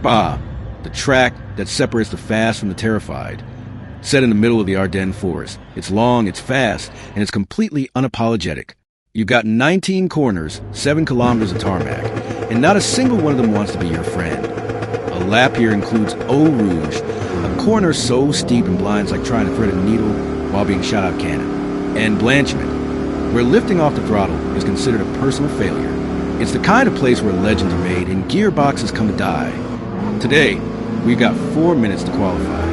Spa, the track that separates the fast from the terrified. Set in the middle of the Ardennes forest. It's long, it's fast, and it's completely unapologetic. You've got 19 corners, 7 kilometers of tarmac, and not a single one of them wants to be your friend. A lap here includes Eau Rouge, a corner so steep and blinds like trying to thread a needle while being shot out cannon, and Blanchiment, where lifting off the throttle is considered a personal failure. It's the kind of place where legends are made and gearboxes come to die. Today, we've got 4 minutes to qualify.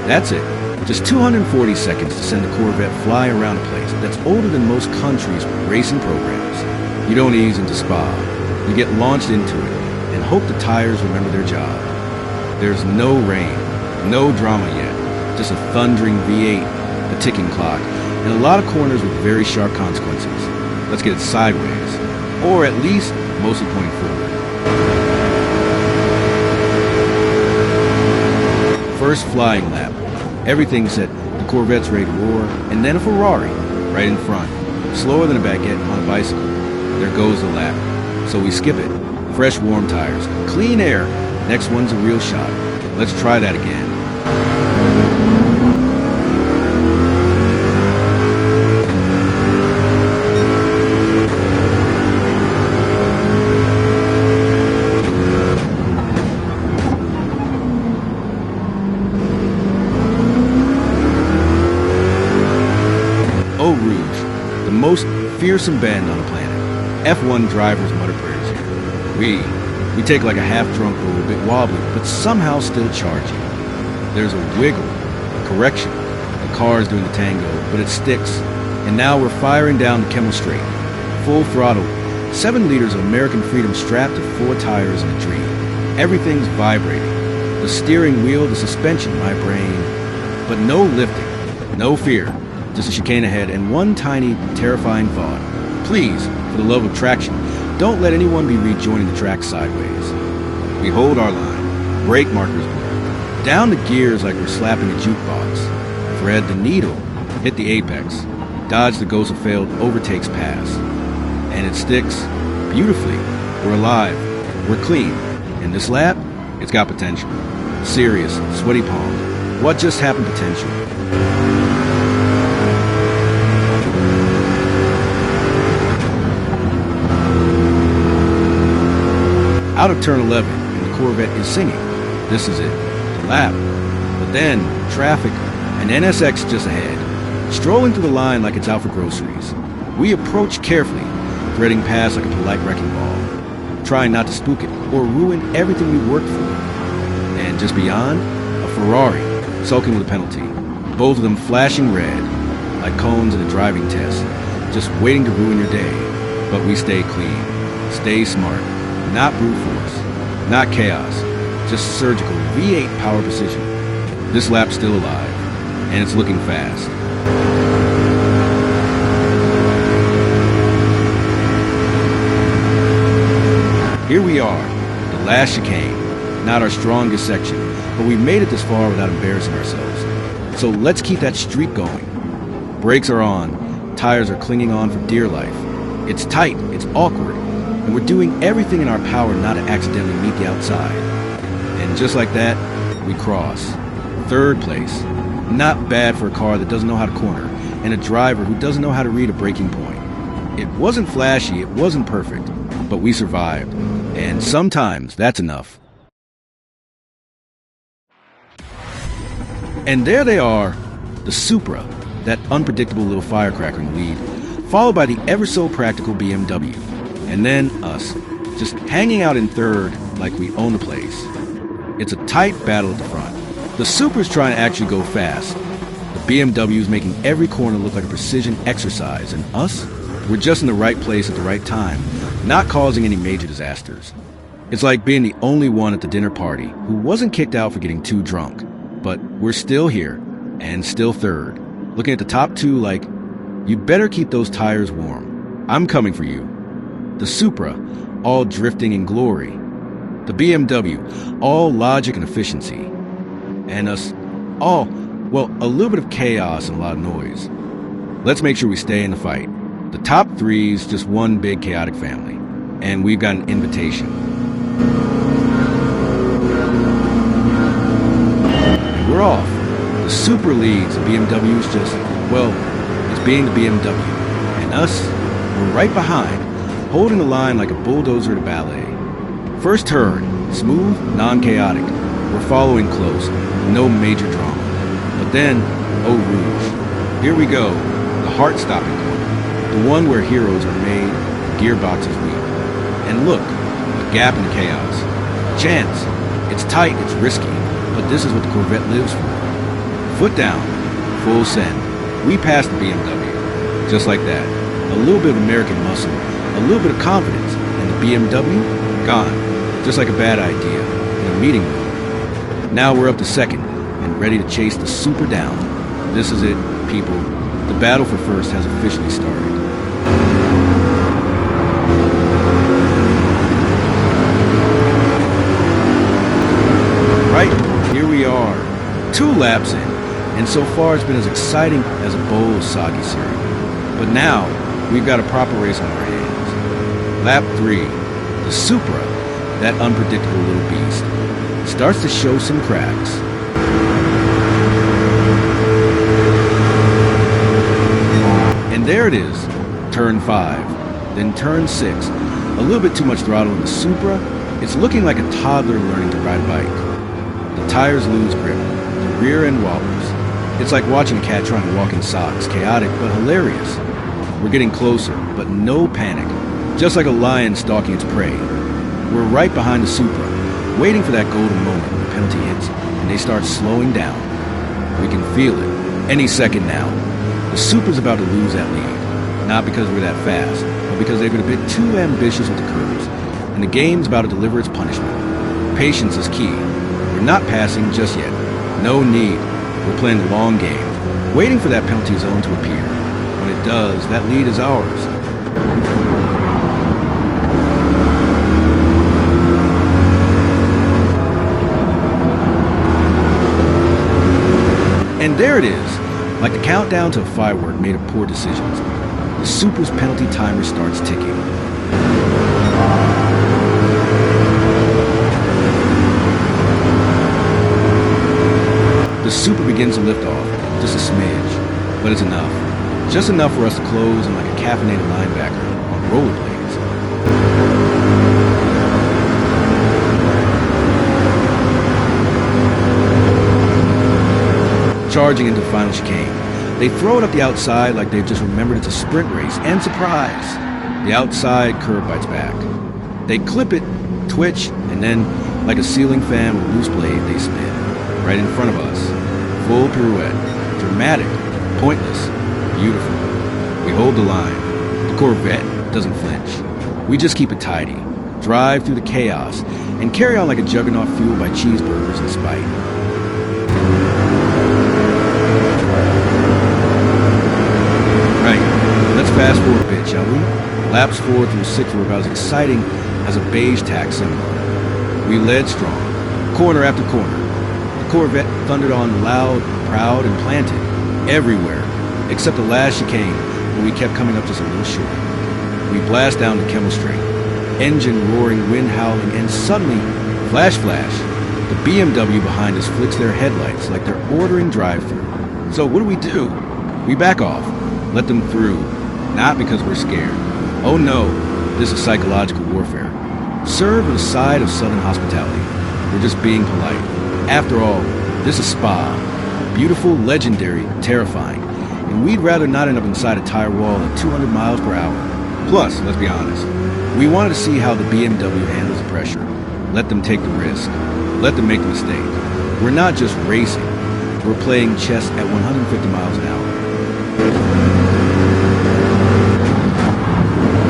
That's it. Just 240 seconds to send the Corvette flying around a place that's older than most countries' racing programs. You don't ease into Spa. You get launched into it and hope the tires remember their job. There's no rain, no drama yet, just a thundering V8, a ticking clock, and a lot of corners with very sharp consequences. Let's get it sideways, or at least mostly pointing forward. First flying lap. Everything's set, the Corvette's ready to roar, and then a Ferrari, right in front. Slower than a baguette on a bicycle. There goes the lap. So we skip it. Fresh warm tires, clean air. Next one's a real shot. Let's try that again. Eau Rouge, the most fearsome bend on the planet. F1 drivers mutter prayers here. We take like a half-drunk bull, a bit wobbly, but somehow still charging. There's a wiggle, a correction. The car's doing the tango, but it sticks. And now we're firing down the Kemmel Straight. Full throttle, 7 liters of American freedom strapped to 4 tires in a dream. Everything's vibrating. The steering wheel, the suspension, my brain. But no lifting, no fear. Just a chicane ahead and one tiny, terrifying thought. Please, for the love of traction, don't let anyone be rejoining the track sideways. We hold our line. Brake markers blur. Down the gears like we're slapping a jukebox. Thread the needle. Hit the apex. Dodge the ghost of failed overtakes pass. And it sticks beautifully. We're alive. We're clean. And this lap, it's got potential. Serious, sweaty palm. What just happened potential? Out of turn 11, and the Corvette is singing. This is it, the lap. But then, traffic, and NSX just ahead, strolling through the line like it's out for groceries. We approach carefully, threading past like a polite wrecking ball, trying not to spook it or ruin everything we worked for. And just beyond, a Ferrari, sulking with a penalty. Both of them flashing red, like cones in a driving test, just waiting to ruin your day. But we stay clean, stay smart. Not brute force, not chaos, just surgical V8 power precision. This lap's still alive, and it's looking fast. Here we are, the last chicane, not our strongest section, but we made it this far without embarrassing ourselves. So let's keep that streak going. Brakes are on, tires are clinging on for dear life. It's tight, it's awkward. And we're doing everything in our power not to accidentally meet the outside. And just like that, we cross. 3rd place. Not bad for a car that doesn't know how to corner, and a driver who doesn't know how to read a braking point. It wasn't flashy, it wasn't perfect, but we survived. And sometimes that's enough. And there they are, the Supra, that unpredictable little firecracker in the lead, followed by the ever-so-practical BMW. And then us, just hanging out in 3rd like we own the place. It's a tight battle at the front. The Supra's trying to actually go fast. The BMW's making every corner look like a precision exercise, and us, we're just in the right place at the right time, not causing any major disasters. It's like being the only one at the dinner party who wasn't kicked out for getting too drunk. But we're still here, and still 3rd, looking at the top 2 like, you better keep those tires warm. I'm coming for you. The Supra, all drifting in glory. The BMW, all logic and efficiency. And us, all, well, a little bit of chaos and a lot of noise. Let's make sure we stay in the fight. The top 3's just one big chaotic family. And we've got an invitation. We're off. The Supra leads, and BMW's just, well, it's being the BMW. And us, we're right behind, holding the line like a bulldozer at a ballet. First turn, smooth, non-chaotic. We're following close, no major drama. But then, Eau Rouge. Here we go, the heart-stopping corner. The one where heroes are made, gearboxes weak. And look, a gap in chaos. Chance. It's tight, it's risky, but this is what the Corvette lives for. Foot down, full send. We passed the BMW, just like that. A little bit of American muscle, a little bit of confidence, and the BMW, gone. Just like a bad idea in a meeting room. Now we're up to second and ready to chase the Supra down. This is it, people. The battle for first has officially started. Right, here we are. 2 laps in, and so far it's been as exciting as a bowl of soggy cereal. But now, we've got a proper race on our hands. Lap 3, the Supra, that unpredictable little beast, starts to show some cracks. And there it is, turn 5, then turn 6. A little bit too much throttle in the Supra. It's looking like a toddler learning to ride a bike. The tires lose grip, the rear end wobbles. It's like watching a cat trying to walk in socks, chaotic but hilarious. We're getting closer, but no panic, just like a lion stalking its prey. We're right behind the Supra, waiting for that golden moment when the penalty hits and they start slowing down. We can feel it, any second now. The Supra's about to lose that lead, not because we're that fast, but because they've been a bit too ambitious with the curves, and the game's about to deliver its punishment. Patience is key. We're not passing just yet. No need. We're playing the long game, waiting for that penalty zone to appear. When it does, that lead is ours. And there it is, like the countdown to a firework made of poor decisions. The Supra's penalty timer starts ticking. The Supra begins to lift off, just a smidge, but it's enough. Just enough for us to close in like a caffeinated linebacker on rollerblades. Charging into the final chicane. They throw it up the outside like they've just remembered it's a sprint race, and surprise! The outside curb bites back. They clip it, twitch, and then, like a ceiling fan with a loose blade, they spin. Right in front of us. Full pirouette. Dramatic. Pointless. Beautiful. We hold the line. The Corvette doesn't flinch. We just keep it tidy. Drive through the chaos, and carry on like a juggernaut fueled by cheeseburgers and spite. Right. Let's fast forward a bit, shall we? Laps 4 through 6 were about as exciting as a beige tack seminar. We led strong. Corner after corner. Corvette thundered on loud, proud, and planted, everywhere, except the last chicane, where we kept coming up just a little short. We blast down the Camel Straight, engine roaring, wind howling, and suddenly, flash, flash, the BMW behind us flicks their headlights like they're ordering drive-thru. So what do? We back off, let them through, not because we're scared. Oh no, this is psychological warfare. Serve with a side of Southern hospitality. We're just being polite. After all, this is Spa. Beautiful, legendary, terrifying. And we'd rather not end up inside a tire wall at 200 miles per hour. Plus, let's be honest, we wanted to see how the BMW handles the pressure. Let them take the risk. Let them make the mistake. We're not just racing. We're playing chess at 150 miles an hour.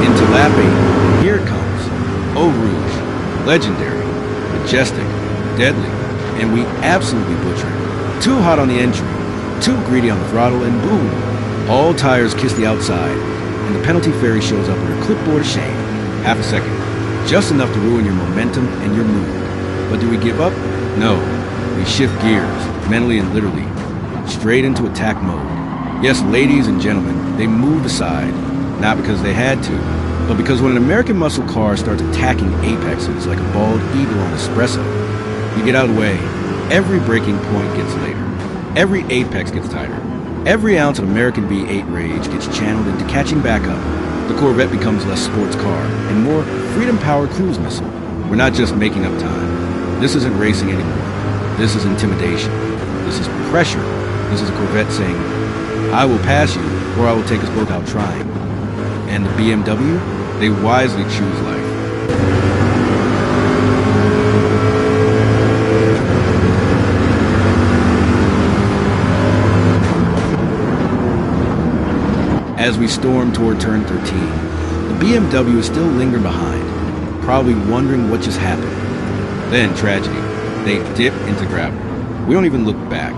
Into lap 8. Here it comes. Eau Rouge. Legendary. Majestic. Deadly. And we absolutely butcher it. Too hot on the entry, too greedy on the throttle, and boom! All tires kiss the outside, and the penalty fairy shows up with her clipboard of shame. Half a second. Just enough to ruin your momentum and your mood. But do we give up? No. We shift gears, mentally and literally, straight into attack mode. Yes, ladies and gentlemen, they moved aside, not because they had to, but because when an American muscle car starts attacking apexes like a bald eagle on espresso, you get out of the way, Every braking point gets later. Every apex gets tighter. Every ounce of American V8 rage gets channeled into catching back up. The Corvette becomes less sports car and more freedom-powered cruise missile. We're not just making up time. This isn't racing anymore. This is intimidation. This is pressure. This is a Corvette saying, I will pass you, or I will take us both out trying. And the BMW, they wisely choose life. As we storm toward turn 13, the BMW is still lingering behind, probably wondering what just happened. Then tragedy. They dip into gravel. We don't even look back.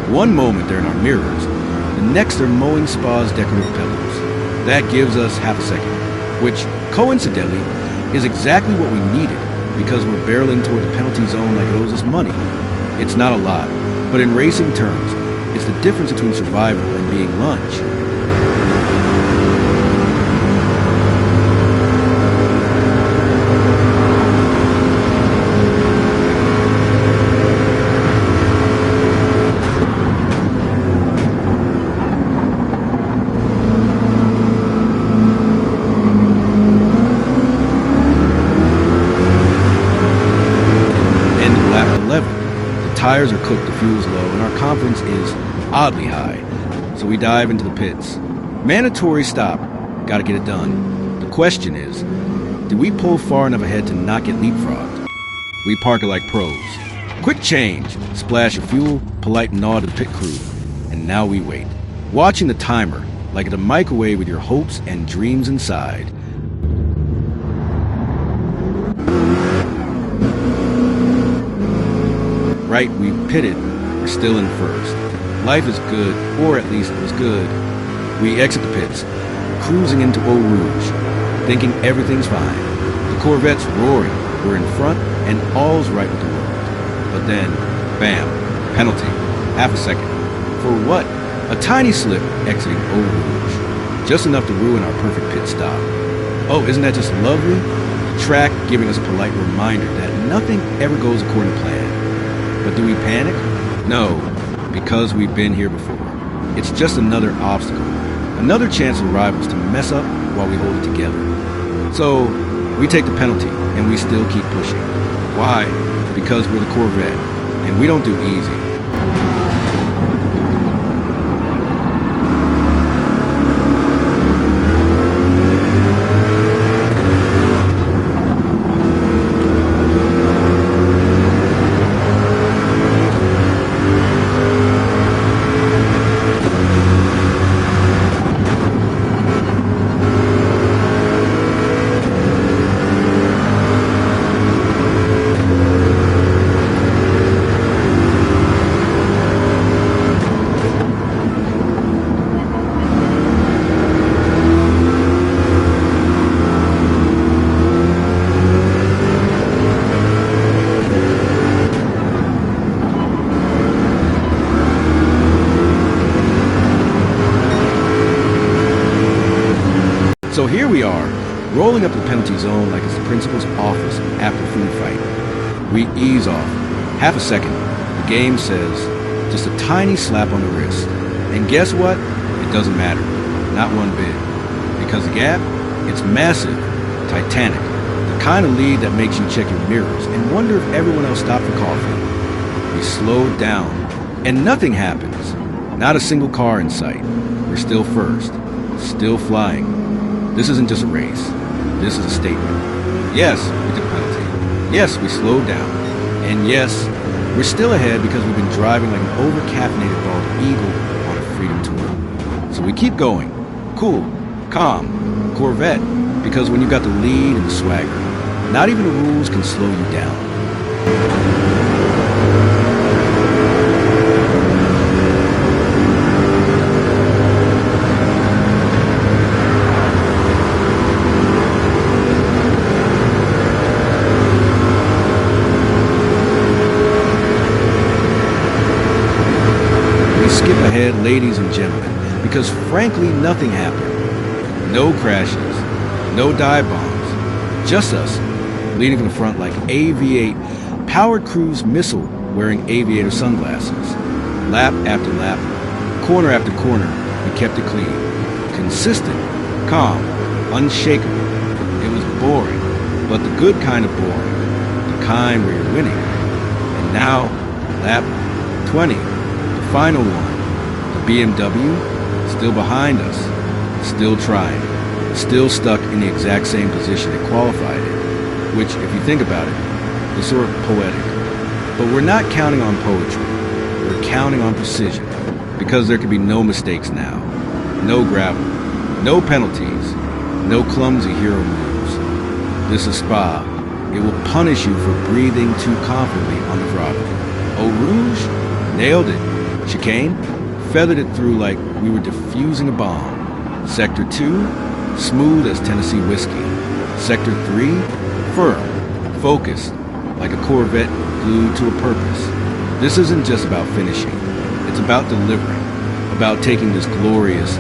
One moment they're in our mirrors, the next they're mowing Spa's decorative pebbles. That gives us half a second, which, coincidentally, is exactly what we needed because we're barreling toward the penalty zone like it owes us money. It's not a lot, but in racing terms, it's the difference between survival and being lunch. Tires are cooked, the fuel's low, and our confidence is oddly high. So we dive into the pits. Mandatory stop. Gotta get it done. The question is, did we pull far enough ahead to not get leapfrogged? We park it like pros. Quick change. Splash of fuel, polite nod to the pit crew. And now we wait. Watching the timer, like at a microwave with your hopes and dreams inside. Right, we pitted. We're still in first. Life is good, or at least it was good. We exit the pits, cruising into Eau Rouge, thinking everything's fine. The Corvette's roaring. We're in front, and all's right with the world. But then, bam, penalty. Half a second. For what? A tiny slip exiting Eau Rouge. Just enough to ruin our perfect pit stop. Oh, isn't that just lovely? The track giving us a polite reminder that nothing ever goes according to plan. But do we panic? No, because we've been here before. It's just another obstacle, another chance for rivals to mess up while we hold it together. So, we take the penalty, and we still keep pushing. Why? Because we're the Corvette, and we don't do easy. So here we are, rolling up the penalty zone like it's the principal's office after a food fight. We ease off. Half a second. The game says, just a tiny slap on the wrist. And guess what? It doesn't matter. Not one bit. Because the gap, it's massive, titanic. The kind of lead that makes you check your mirrors and wonder if everyone else stopped for coffee. We slowed down, and nothing happens. Not a single car in sight. We're still first. Still flying. This isn't just a race. This is a statement. Yes, we took a penalty. Yes, we slowed down. And yes, we're still ahead because we've been driving like an over-caffeinated bald eagle on a freedom tour. So we keep going. Cool. Calm. Corvette. Because when you got the lead and the swagger, not even the rules can slow you down. Skip ahead, ladies and gentlemen, because frankly nothing happened. No crashes, no dive bombs, just us leading from the front like AV-8 powered cruise missile wearing aviator sunglasses. Lap after lap, corner after corner, we kept it clean. Consistent, calm, unshakable. It was boring, but the good kind of boring. The kind where you're winning. And now, lap 20, the final one. The BMW, still behind us, still trying, still stuck in the exact same position it qualified in, which, if you think about it, is sort of poetic. But we're not counting on poetry, we're counting on precision, because there can be no mistakes now. No gravel, no penalties, no clumsy hero moves. This is Spa. It will punish you for breathing too confidently on the throttle. Eau Rouge? Nailed it. Chicane? Feathered it through like we were defusing a bomb. Sector 2? Smooth as Tennessee whiskey. Sector 3? Firm, focused, like a Corvette glued to a purpose. This isn't just about finishing. It's about delivering, about taking this glorious,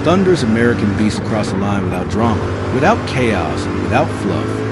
thunderous American beast across the line without drama, without chaos, without fluff.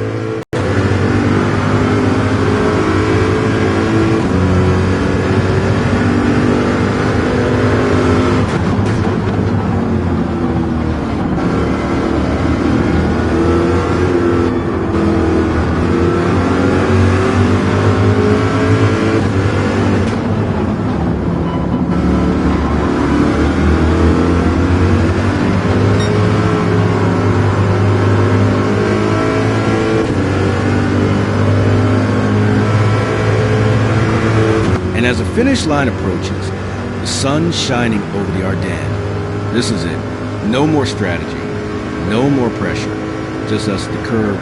And as the finish line approaches, the sun shining over the Ardennes, this is it. No more strategy, no more pressure, just us at the curb,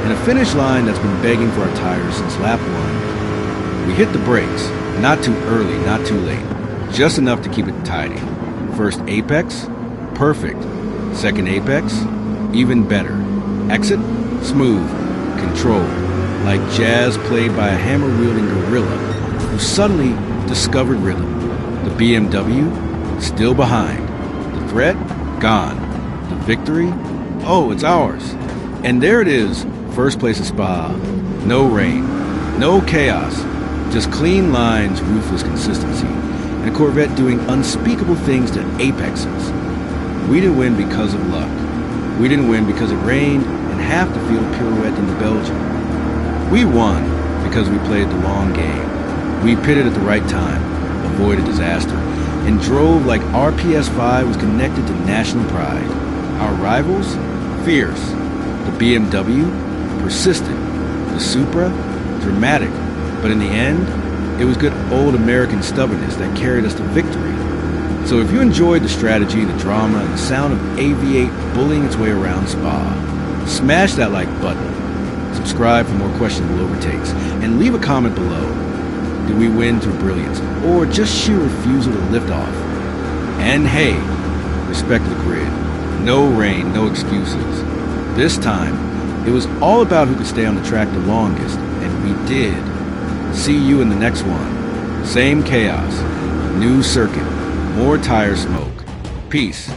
and a finish line that's been begging for our tires since lap 1. We hit the brakes, not too early, not too late, just enough to keep it tidy. First apex, perfect. Second apex, even better. Exit, smooth, controlled, like jazz played by a hammer-wielding gorilla who suddenly discovered rhythm. The BMW, still behind. The threat, gone. The victory, oh, it's ours. And there it is, first place at Spa. No rain, no chaos, just clean lines, ruthless consistency, and a Corvette doing unspeakable things to apexes. We didn't win because of luck. We didn't win because it rained and half the field pirouetted into Belgium. We won because we played the long game. We pitted at the right time, avoided disaster, and drove like our PS5 was connected to national pride. Our rivals? Fierce. The BMW? Persistent. The Supra? Dramatic. But in the end, it was good old American stubbornness that carried us to victory. So if you enjoyed the strategy, the drama, and the sound of Aviate bullying its way around Spa, smash that like button, subscribe for more questionable overtakes, and leave a comment below. Did we win through brilliance, or just sheer refusal to lift off? And hey, respect the grid. No rain, no excuses. This time, it was all about who could stay on the track the longest, and we did. See you in the next one. Same chaos, new circuit, more tire smoke. Peace.